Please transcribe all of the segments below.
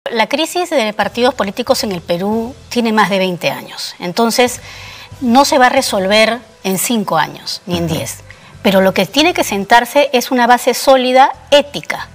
La crisis de partidos políticos en el Perú tiene más de 20 años, entonces no se va a resolver en 5 años, ni en 10, pero lo que tiene que sentarse es una base sólida ética.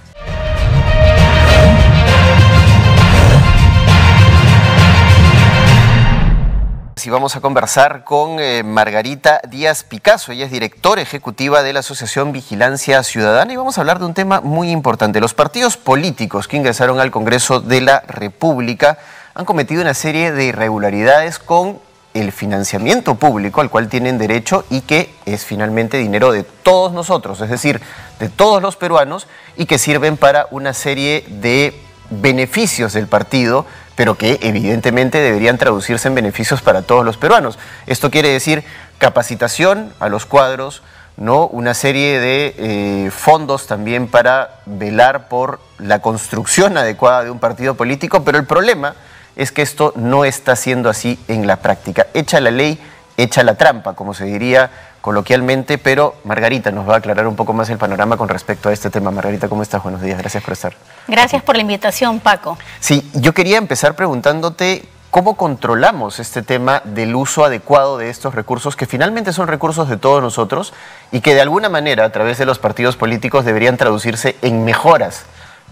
Y vamos a conversar con Margarita Díaz Picasso. Ella es directora ejecutiva de la Asociación Vigilancia Ciudadana y vamos a hablar de un tema muy importante. Los partidos políticos que ingresaron al Congreso de la República han cometido una serie de irregularidades con el financiamiento público al cual tienen derecho y que es finalmente dinero de todos nosotros, es decir, de todos los peruanos, y que sirven para una serie de beneficios del partido, pero que evidentemente deberían traducirse en beneficios para todos los peruanos. Esto quiere decir capacitación a los cuadros, ¿no? Una serie de fondos también para velar por la construcción adecuada de un partido político, pero el problema es que esto no está siendo así en la práctica. Echa la ley, echa la trampa, como se diría coloquialmente, pero Margarita nos va a aclarar un poco más el panorama con respecto a este tema. Margarita, ¿cómo estás? Buenos días, gracias por estar. Gracias por la invitación, Paco. Sí, yo quería empezar preguntándote cómo controlamos este tema del uso adecuado de estos recursos, que finalmente son recursos de todos nosotros y que de alguna manera a través de los partidos políticos deberían traducirse en mejoras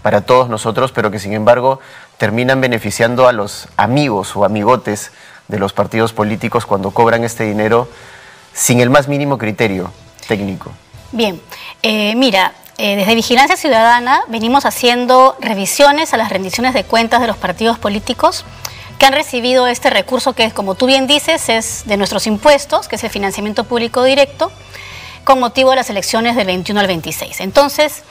para todos nosotros, pero que sin embargo terminan beneficiando a los amigos o amigotes de los partidos políticos cuando cobran este dinero sin el más mínimo criterio técnico. Bien, desde Vigilancia Ciudadana venimos haciendo revisiones a las rendiciones de cuentas de los partidos políticos que han recibido este recurso que, como tú bien dices, es de nuestros impuestos, que es el financiamiento público directo, con motivo de las elecciones del 21 al 26. Entonces,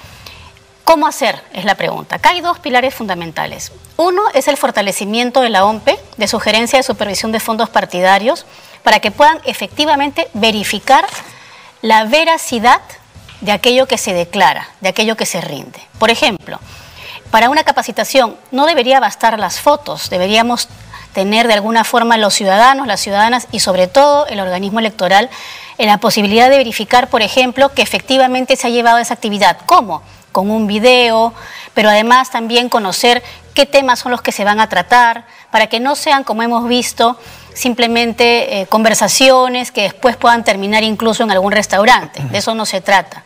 ¿cómo hacer? Es la pregunta. Acá hay dos pilares fundamentales. Uno es el fortalecimiento de la OMPE, de sugerencia de supervisión de fondos partidarios, para que puedan efectivamente verificar la veracidad de aquello que se declara, de aquello que se rinde. Por ejemplo, para una capacitación no debería bastar las fotos, deberíamos tener de alguna forma los ciudadanos, las ciudadanas y sobre todo el organismo electoral en la posibilidad de verificar, por ejemplo, que efectivamente se ha llevado esa actividad. ¿Cómo? Con un video, pero además también conocer qué temas son los que se van a tratar, para que no sean, como hemos visto, simplemente conversaciones que después puedan terminar incluso en algún restaurante. De eso no se trata.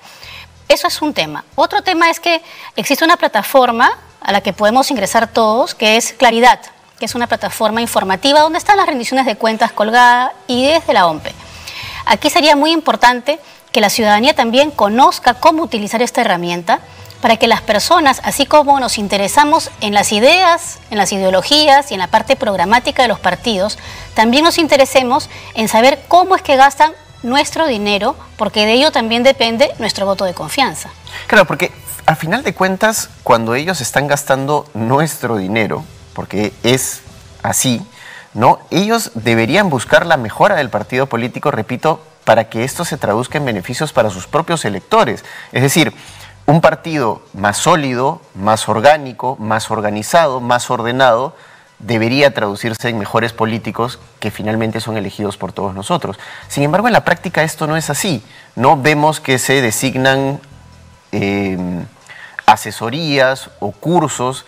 Eso es un tema. Otro tema es que existe una plataforma a la que podemos ingresar todos, que es Claridad, que es una plataforma informativa donde están las rendiciones de cuentas colgadas y desde la OMPE. Aquí sería muy importante que la ciudadanía también conozca cómo utilizar esta herramienta para que las personas, así como nos interesamos en las ideas, en las ideologías y en la parte programática de los partidos, también nos interesemos en saber cómo es que gastan nuestro dinero, porque de ello también depende nuestro voto de confianza. Claro, porque al final de cuentas, cuando ellos están gastando nuestro dinero, porque es así, ¿no? Ellos deberían buscar la mejora del partido político, repito, para que esto se traduzca en beneficios para sus propios electores. Es decir, un partido más sólido, más orgánico, más organizado, más ordenado, debería traducirse en mejores políticos que finalmente son elegidos por todos nosotros. Sin embargo, en la práctica esto no es así. No vemos que se designan asesorías o cursos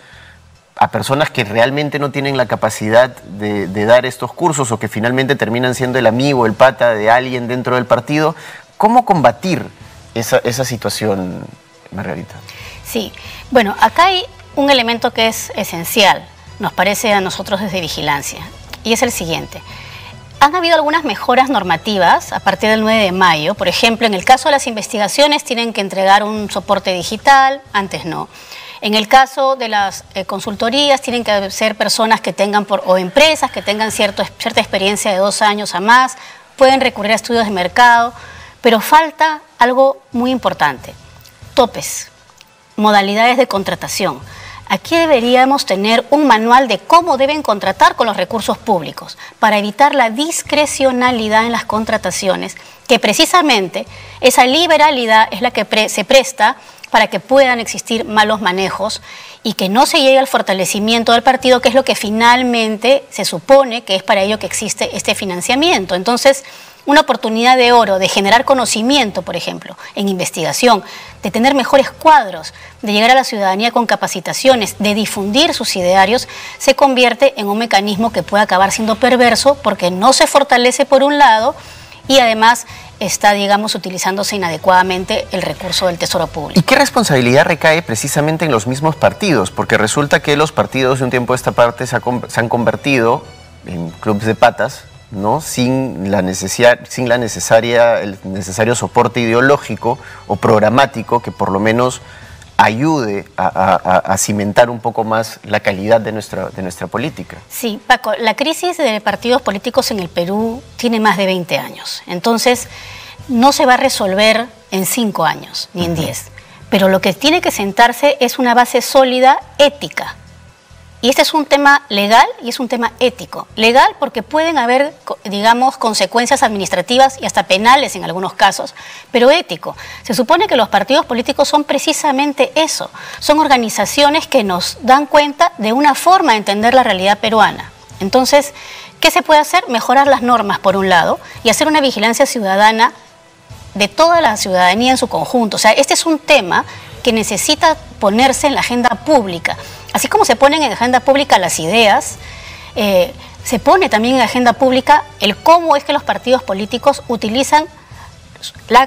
a personas que realmente no tienen la capacidad de dar estos cursos o que finalmente terminan siendo el amigo, el pata de alguien dentro del partido. ¿Cómo combatir esa situación, Margarita? Sí, bueno, acá hay un elemento que es esencial, nos parece a nosotros desde Vigilancia, y es el siguiente. Han habido algunas mejoras normativas a partir del 9 de mayo. Por ejemplo, en el caso de las investigaciones tienen que entregar un soporte digital, antes no. En el caso de las consultorías tienen que ser personas que tengan o empresas que tengan cierta experiencia de 2 años a más, pueden recurrir a estudios de mercado, pero falta algo muy importante: topes, modalidades de contratación. Aquí deberíamos tener un manual de cómo deben contratar con los recursos públicos para evitar la discrecionalidad en las contrataciones, que precisamente esa liberalidad es la que se presta para que puedan existir malos manejos y que no se llegue al fortalecimiento del partido, que es lo que finalmente se supone que es para ello que existe este financiamiento. Entonces, una oportunidad de oro de generar conocimiento, por ejemplo, en investigación, de tener mejores cuadros, de llegar a la ciudadanía con capacitaciones, de difundir sus idearios, se convierte en un mecanismo que puede acabar siendo perverso porque no se fortalece por un lado y además está, digamos, utilizándose inadecuadamente el recurso del Tesoro Público. ¿Y qué responsabilidad recae precisamente en los mismos partidos? Porque resulta que los partidos de un tiempo a esta parte se han convertido en clubes de patas, ¿no? Sin el necesario soporte ideológico o programático que por lo menos ayude a cimentar un poco más la calidad de nuestra política. Sí, Paco, la crisis de partidos políticos en el Perú tiene más de 20 años. Entonces, no se va a resolver en 5 años, ni en 10. Pero lo que tiene que sentarse es una base sólida ética. Y este es un tema legal y es un tema ético. Legal porque pueden haber, digamos, consecuencias administrativas y hasta penales en algunos casos, pero ético. Se supone que los partidos políticos son precisamente eso. Son organizaciones que nos dan cuenta de una forma de entender la realidad peruana. Entonces, ¿qué se puede hacer? Mejorar las normas, por un lado, y hacer una vigilancia ciudadana de toda la ciudadanía en su conjunto. O sea, este es un tema que necesita ponerse en la agenda pública. Así como se ponen en la agenda pública las ideas, se pone también en la agenda pública el cómo es que los partidos políticos utilizan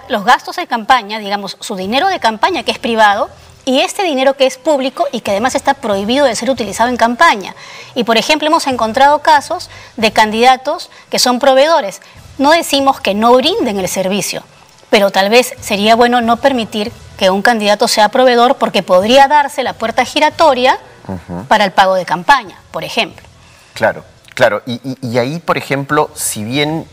los gastos de campaña, digamos, su dinero de campaña que es privado, y este dinero que es público y que además está prohibido de ser utilizado en campaña. Y, por ejemplo, hemos encontrado casos de candidatos que son proveedores. No decimos que no brinden el servicio, pero tal vez sería bueno no permitir que un candidato sea proveedor porque podría darse la puerta giratoria para el pago de campaña, por ejemplo. Claro, claro. Y ahí, por ejemplo, si bien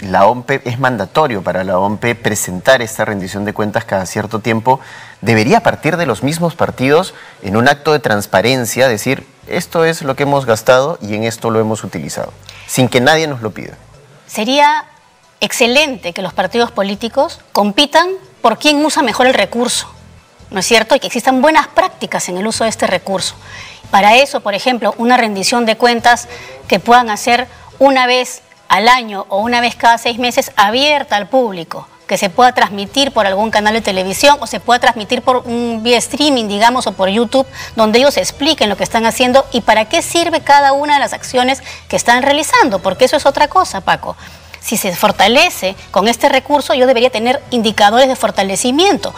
la OMPE es mandatorio para la OMPE presentar esta rendición de cuentas cada cierto tiempo, debería partir de los mismos partidos en un acto de transparencia, decir, esto es lo que hemos gastado y en esto lo hemos utilizado, sin que nadie nos lo pida. Sería excelente que los partidos políticos compitan por quién usa mejor el recurso, ¿no es cierto? Y que existan buenas prácticas en el uso de este recurso. Para eso, por ejemplo, una rendición de cuentas que puedan hacer una vez al año o una vez cada 6 meses abierta al público, que se pueda transmitir por algún canal de televisión o se pueda transmitir por un vía streaming, digamos, o por YouTube, donde ellos expliquen lo que están haciendo y para qué sirve cada una de las acciones que están realizando, porque eso es otra cosa, Paco. Si se fortalece con este recurso, yo debería tener indicadores de fortalecimiento.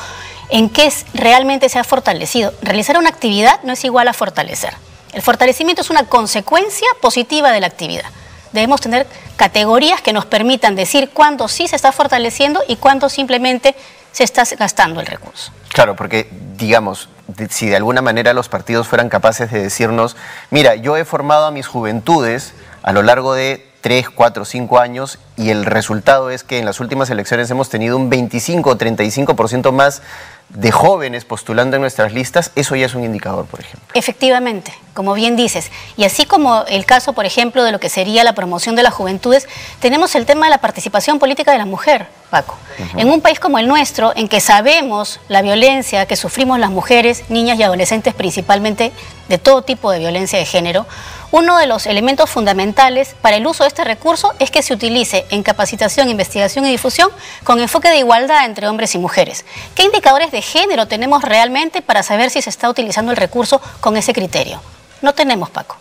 ¿En qué realmente se ha fortalecido? Realizar una actividad no es igual a fortalecer. El fortalecimiento es una consecuencia positiva de la actividad. Debemos tener categorías que nos permitan decir cuándo sí se está fortaleciendo y cuándo simplemente se está gastando el recurso. Claro, porque, digamos, si de alguna manera los partidos fueran capaces de decirnos, mira, yo he formado a mis juventudes a lo largo de 3, 4, 5 años y el resultado es que en las últimas elecciones hemos tenido un 25 o 35% más de jóvenes postulando en nuestras listas, eso ya es un indicador, por ejemplo. Efectivamente, como bien dices. Y así como el caso, por ejemplo, de lo que sería la promoción de las juventudes, tenemos el tema de la participación política de la mujer, Paco. En un país como el nuestro, en que sabemos la violencia que sufrimos las mujeres, niñas y adolescentes, principalmente de todo tipo de violencia de género, uno de los elementos fundamentales para el uso de este recurso es que se utilice en capacitación, investigación y difusión con enfoque de igualdad entre hombres y mujeres. ¿Qué indicadores de género tenemos realmente para saber si se está utilizando el recurso con ese criterio? No tenemos, Paco.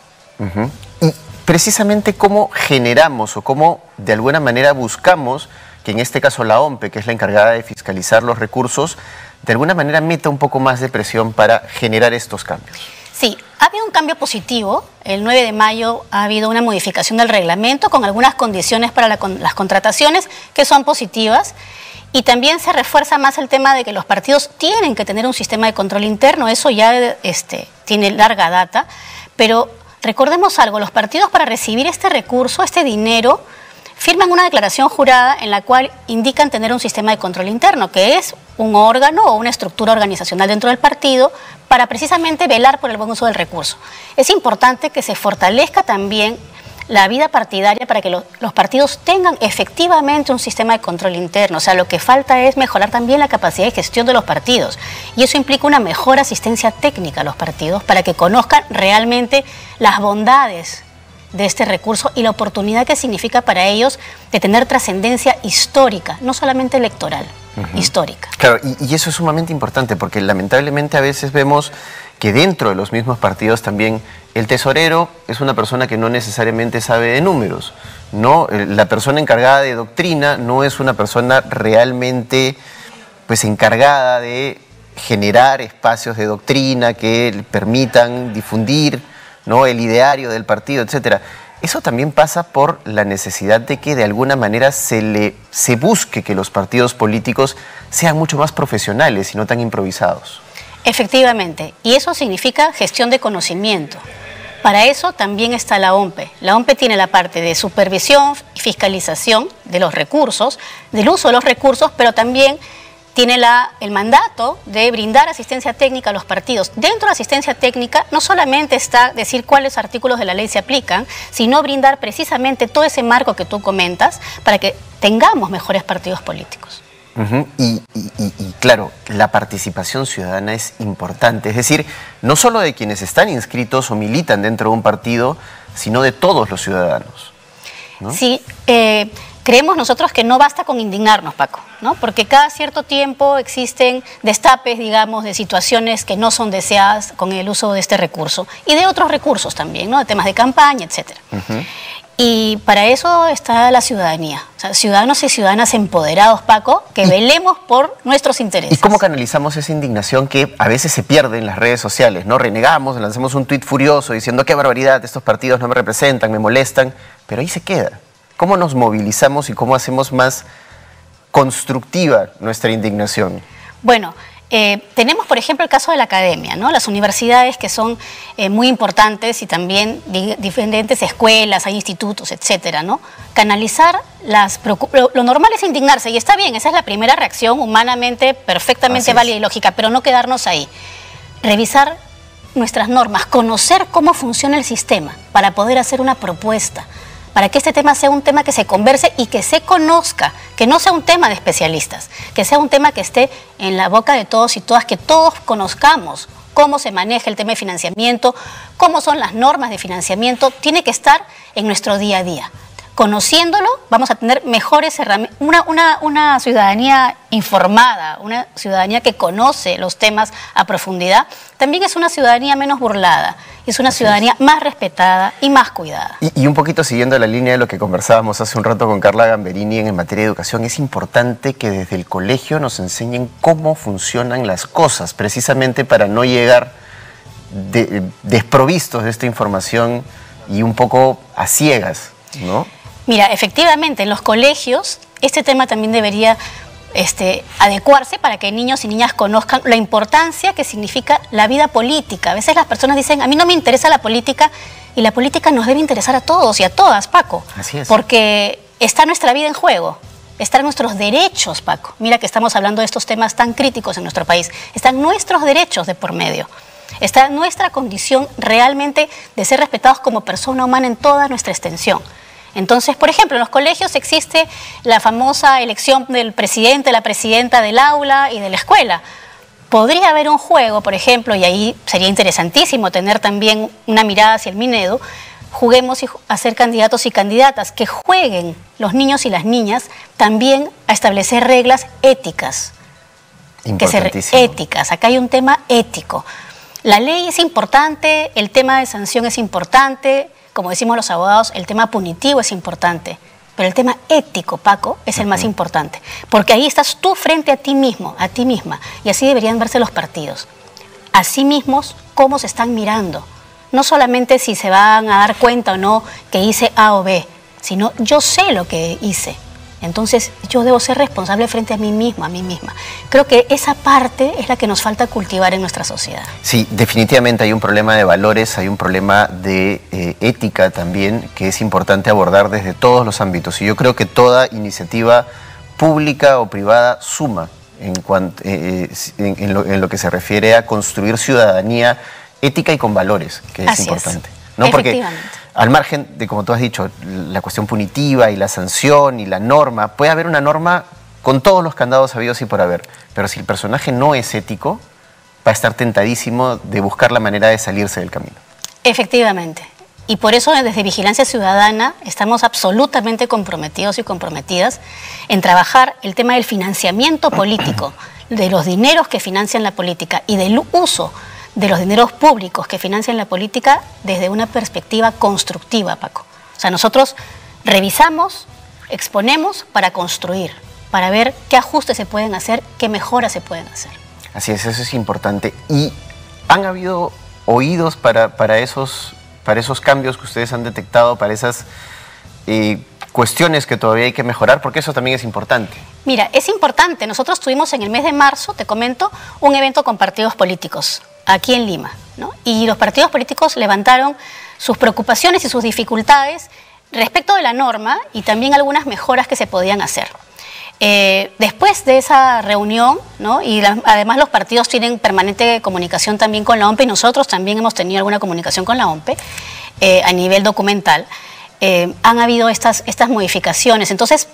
Y precisamente cómo generamos o cómo de alguna manera buscamos que en este caso la OMPE, que es la encargada de fiscalizar los recursos, de alguna manera meta un poco más de presión para generar estos cambios. Sí, ha habido un cambio positivo. El 9 de mayo ha habido una modificación del reglamento con algunas condiciones para las contrataciones que son positivas. Y también se refuerza más el tema de que los partidos tienen que tener un sistema de control interno. Eso ya tiene larga data. Pero recordemos algo, los partidos para recibir este recurso, este dinero, firman una declaración jurada en la cual indican tener un sistema de control interno, que es un órgano o una estructura organizacional dentro del partido para precisamente velar por el buen uso del recurso. Es importante que se fortalezca también la vida partidaria para que los partidos tengan efectivamente un sistema de control interno. O sea, lo que falta es mejorar también la capacidad de gestión de los partidos. Y eso implica una mejor asistencia técnica a los partidos para que conozcan realmente las bondades de este recurso y la oportunidad que significa para ellos de tener trascendencia histórica, no solamente electoral, histórica. Claro, y eso es sumamente importante porque lamentablemente a veces vemos que dentro de los mismos partidos también el tesorero es una persona que no necesariamente sabe de números, ¿no? La persona encargada de doctrina no es una persona realmente pues encargada de generar espacios de doctrina que permitan difundir, ¿no?, el ideario del partido, etcétera. Eso también pasa por la necesidad de que de alguna manera se busque que los partidos políticos sean mucho más profesionales y no tan improvisados. Efectivamente, y eso significa gestión de conocimiento. Para eso también está la OMPE. La OMPE tiene la parte de supervisión y fiscalización de los recursos, del uso de los recursos, pero también tiene el mandato de brindar asistencia técnica a los partidos. Dentro de la asistencia técnica no solamente está decir cuáles artículos de la ley se aplican, sino brindar precisamente todo ese marco que tú comentas para que tengamos mejores partidos políticos. Y claro, la participación ciudadana es importante, es decir, no solo de quienes están inscritos o militan dentro de un partido, sino de todos los ciudadanos, ¿no? Sí, creemos nosotros que no basta con indignarnos, Paco, ¿no? Porque cada cierto tiempo existen destapes, digamos, de situaciones que no son deseadas con el uso de este recurso y de otros recursos también, ¿no? De temas de campaña, etcétera. Y para eso está la ciudadanía, o sea, ciudadanos y ciudadanas empoderados, Paco, que velemos por nuestros intereses. ¿Y cómo canalizamos esa indignación que a veces se pierde en las redes sociales, ¿no? Renegamos, lanzamos un tuit furioso diciendo qué barbaridad, estos partidos no me representan, me molestan, pero ahí se queda. ¿Cómo nos movilizamos y cómo hacemos más constructiva nuestra indignación? Bueno, tenemos, por ejemplo, el caso de la academia, ¿no? Las universidades que son muy importantes y también diferentes escuelas, hay institutos, etcétera, ¿no? Canalizar lo normal es indignarse y está bien, esa es la primera reacción humanamente perfectamente válida y lógica, pero no quedarnos ahí. Revisar nuestras normas, conocer cómo funciona el sistema para poder hacer una propuesta, para que este tema sea un tema que se converse y que se conozca, que no sea un tema de especialistas, que sea un tema que esté en la boca de todos y todas, que todos conozcamos cómo se maneja el tema de financiamiento, cómo son las normas de financiamiento, tiene que estar en nuestro día a día. Conociéndolo, vamos a tener mejores herramientas, una ciudadanía informada, una ciudadanía que conoce los temas a profundidad, también es una ciudadanía menos burlada, es una ciudadanía más respetada y más cuidada. Y un poquito siguiendo la línea de lo que conversábamos hace un rato con Carla Gamberini en materia de educación, es importante que desde el colegio nos enseñen cómo funcionan las cosas, precisamente para no llegar desprovistos de esta información y un poco a ciegas, ¿no? Mira, efectivamente, en los colegios este tema también debería adecuarse para que niños y niñas conozcan la importancia que significa la vida política. A veces las personas dicen, a mí no me interesa la política, y la política nos debe interesar a todos y a todas, Paco. Así es. Porque está nuestra vida en juego, están nuestros derechos, Paco. Mira que estamos hablando de estos temas tan críticos en nuestro país. Están nuestros derechos de por medio. Está nuestra condición realmente de ser respetados como persona humana en toda nuestra extensión. Entonces, por ejemplo, en los colegios existe la famosa elección del presidente, la presidenta del aula y de la escuela. Podría haber un juego, por ejemplo, y ahí sería interesantísimo tener también una mirada hacia el Minedu, juguemos a ser candidatos y candidatas, que jueguen los niños y las niñas también a establecer reglas éticas. Importantísimo. Éticas, acá hay un tema ético. La ley es importante, el tema de sanción es importante, como decimos los abogados, el tema punitivo es importante, pero el tema ético, Paco, es el más importante, porque ahí estás tú frente a ti mismo, a ti misma, y así deberían verse los partidos. A sí mismos, cómo se están mirando, no solamente si se van a dar cuenta o no que hice A o B, sino yo sé lo que hice. Entonces, yo debo ser responsable frente a mí misma, a mí misma. Creo que esa parte es la que nos falta cultivar en nuestra sociedad. Sí, definitivamente hay un problema de valores, hay un problema de ética también que es importante abordar desde todos los ámbitos. Y yo creo que toda iniciativa pública o privada suma en lo que se refiere a construir ciudadanía ética y con valores, que es importante. ¿No? Porque al margen de, como tú has dicho, la cuestión punitiva y la sanción y la norma, puede haber una norma con todos los candados habidos y por haber, pero si el personaje no es ético, va a estar tentadísimo de buscar la manera de salirse del camino. Efectivamente. Y por eso desde Vigilancia Ciudadana estamos absolutamente comprometidos y comprometidas en trabajar el tema del financiamiento político, de los dineros que financian la política y del uso de los dineros públicos que financian la política desde una perspectiva constructiva, Paco. O sea, nosotros revisamos, exponemos para construir, para ver qué ajustes se pueden hacer, qué mejoras se pueden hacer. Así es, eso es importante. ¿Y han habido oídos para esos cambios que ustedes han detectado, para esas cuestiones que todavía hay que mejorar? Porque eso también es importante. Mira, es importante. Nosotros tuvimos en el mes de marzo, te comento, un evento con partidos políticos aquí en Lima, ¿no? Y los partidos políticos levantaron sus preocupaciones y sus dificultades respecto de la norma y también algunas mejoras que se podían hacer. Después de esa reunión, ¿no? Y además los partidos tienen permanente comunicación también con la OMPE y nosotros también hemos tenido alguna comunicación con la OMPE a nivel documental, han habido estas modificaciones. Entonces,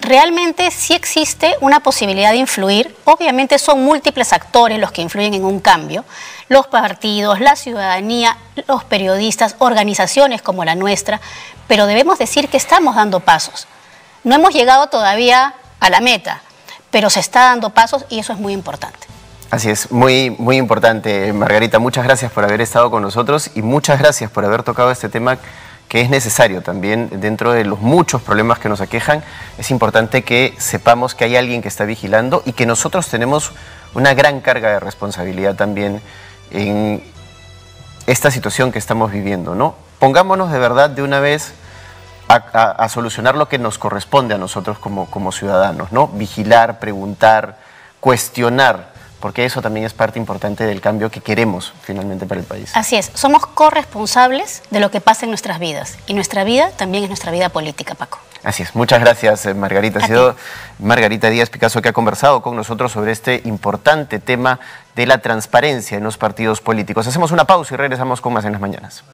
realmente sí existe una posibilidad de influir. Obviamente son múltiples actores los que influyen en un cambio, los partidos, la ciudadanía, los periodistas, organizaciones como la nuestra, pero debemos decir que estamos dando pasos. No hemos llegado todavía a la meta, pero se está dando pasos y eso es muy importante. Así es, muy, muy importante, Margarita. Muchas gracias por haber estado con nosotros y muchas gracias por haber tocado este tema que es necesario también dentro de los muchos problemas que nos aquejan. Es importante que sepamos que hay alguien que está vigilando y que nosotros tenemos una gran carga de responsabilidad también en esta situación que estamos viviendo, ¿no? Pongámonos de verdad de una vez a solucionar lo que nos corresponde a nosotros como ciudadanos, ¿no? Vigilar, preguntar, cuestionar, porque eso también es parte importante del cambio que queremos finalmente para el país. Así es, somos corresponsables de lo que pasa en nuestras vidas y nuestra vida también es nuestra vida política, Paco. Así es, muchas gracias, Margarita. Ha sido Margarita Díaz Picasso que ha conversado con nosotros sobre este importante tema de la transparencia en los partidos políticos. Hacemos una pausa y regresamos con más en las mañanas.